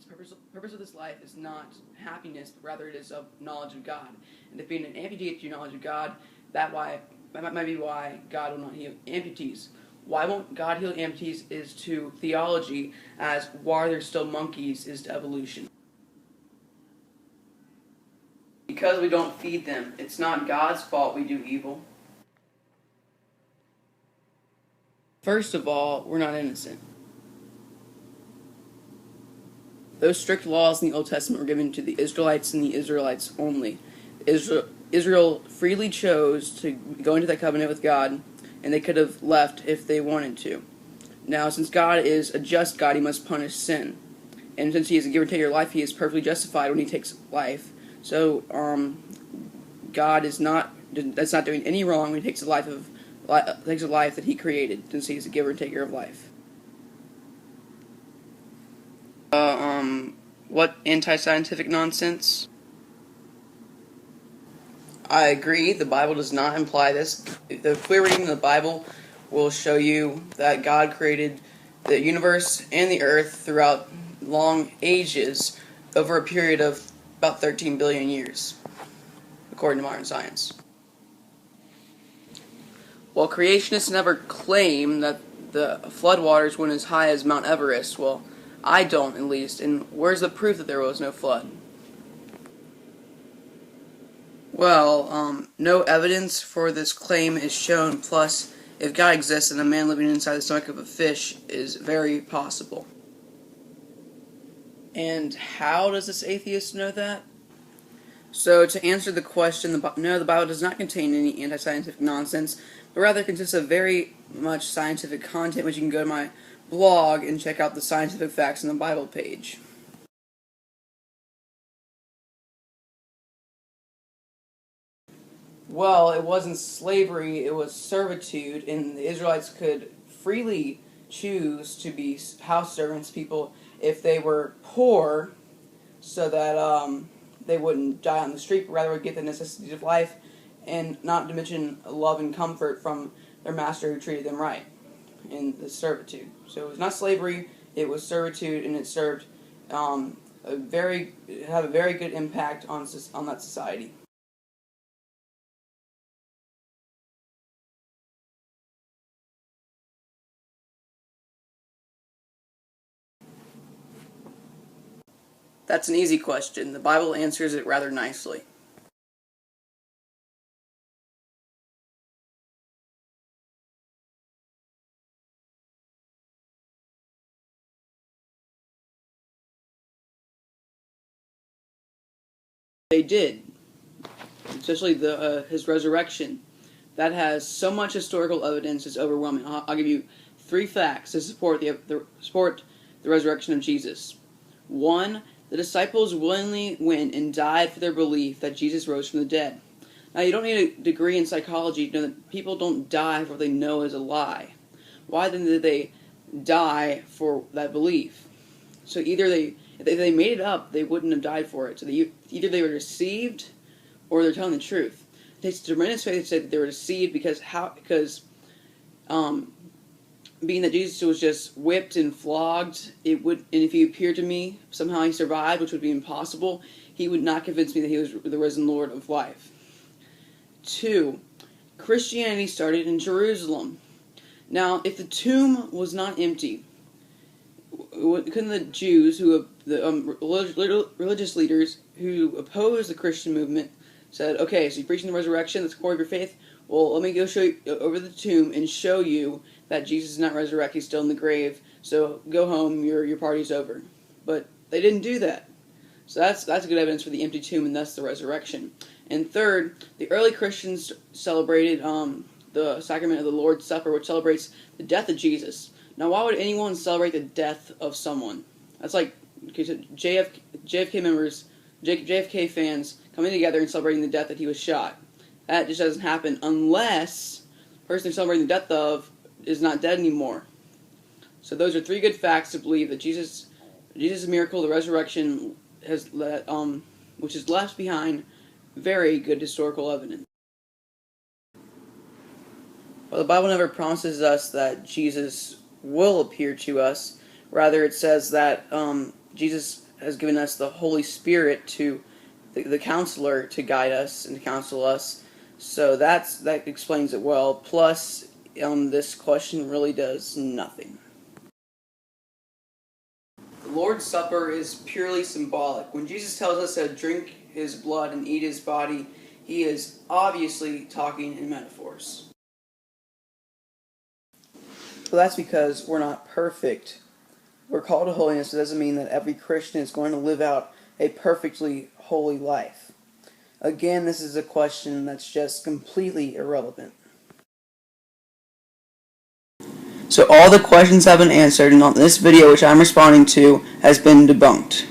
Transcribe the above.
purpose of this life is not happiness, but rather it is of knowledge of God. And if being an amputee gets you knowledge of God, that might be why God will not heal amputees. Why won't God heal amputees is to theology, as why they're still monkeys is to evolution. Because we don't feed them, it's not God's fault we do evil. First of all, we're not innocent. Those strict laws in the Old Testament were given to the Israelites and the Israelites only. Israel freely chose to go into that covenant with God, and they could have left if they wanted to. Now, since God is a just God, he must punish sin. And since he is a giver and taker of life, he is perfectly justified when he takes life. So, God is not doing any wrong when he takes a life that he created, since he is a giver and taker of life. What anti-scientific nonsense? I agree, the Bible does not imply this. The clear reading of the Bible will show you that God created the universe and the earth throughout long ages over a period of about 13 billion years, according to modern science. While creationists never claim that the floodwaters went as high as Mount Everest, well, I don't, at least. And where's the proof that there was no flood? Well, no evidence for this claim is shown. Plus, if God exists, then a man living inside the stomach of a fish is very possible. And how does this atheist know that? So, to answer the question, no, the Bible does not contain any anti-scientific nonsense, but rather consists of very much scientific content, which you can go to my blog and check out the scientific facts in the Bible page. Well, it wasn't slavery, it was servitude, and the Israelites could freely choose to be house servants, people, if they were poor, so that they wouldn't die on the street, but rather would get the necessities of life, and not to mention love and comfort from their master who treated them right in the servitude. So it was not slavery, it was servitude, and it served had a very good impact on that society. That's an easy question. The Bible answers it rather nicely. They did, especially his resurrection. That has so much historical evidence; it's overwhelming. I'll give you 3 facts to support the resurrection of Jesus. 1. The disciples willingly went and died for their belief that Jesus rose from the dead. Now, you don't need a degree in psychology to know that people don't die for what they know is a lie. Why then did they die for that belief? So if they made it up, they wouldn't have died for it. So either they were deceived, or they're telling the truth. It takes tremendous faith to say that they were deceived because being that Jesus was just whipped and flogged, and if he appeared to me, somehow he survived, which would be impossible, he would not convince me that he was the risen Lord of life. 2. Christianity started in Jerusalem. Now, if the tomb was not empty, couldn't the Jews, the religious leaders who opposed the Christian movement, said, okay, so you're preaching the resurrection, that's the core of your faith, well, let me go show you over the tomb and show you that Jesus is not resurrected, he's still in the grave, so go home, your party's over. But they didn't do that. So that's good evidence for the empty tomb, and thus the resurrection. And 3rd, the early Christians celebrated the sacrament of the Lord's Supper, which celebrates the death of Jesus. Now, why would anyone celebrate the death of someone? That's like JFK members, JFK fans coming together and celebrating the death that he was shot. That just doesn't happen unless the person they're celebrating the death of is not dead anymore. So those are 3 good facts to believe that Jesus' miracle, the resurrection, which has left behind very good historical evidence. Well, the Bible never promises us that Jesus will appear to us. Rather, it says that Jesus has given us the Holy Spirit to the counselor to guide us and to counsel us. So that explains it well. Plus, this question really does nothing. The Lord's Supper is purely symbolic. When Jesus tells us to drink his blood and eat his body, he is obviously talking in metaphors. Well, that's because we're not perfect. We're called to holiness. It doesn't mean that every Christian is going to live out a perfectly holy life. Again, this is a question that's just completely irrelevant. So all the questions have been answered, and this video which I'm responding to has been debunked.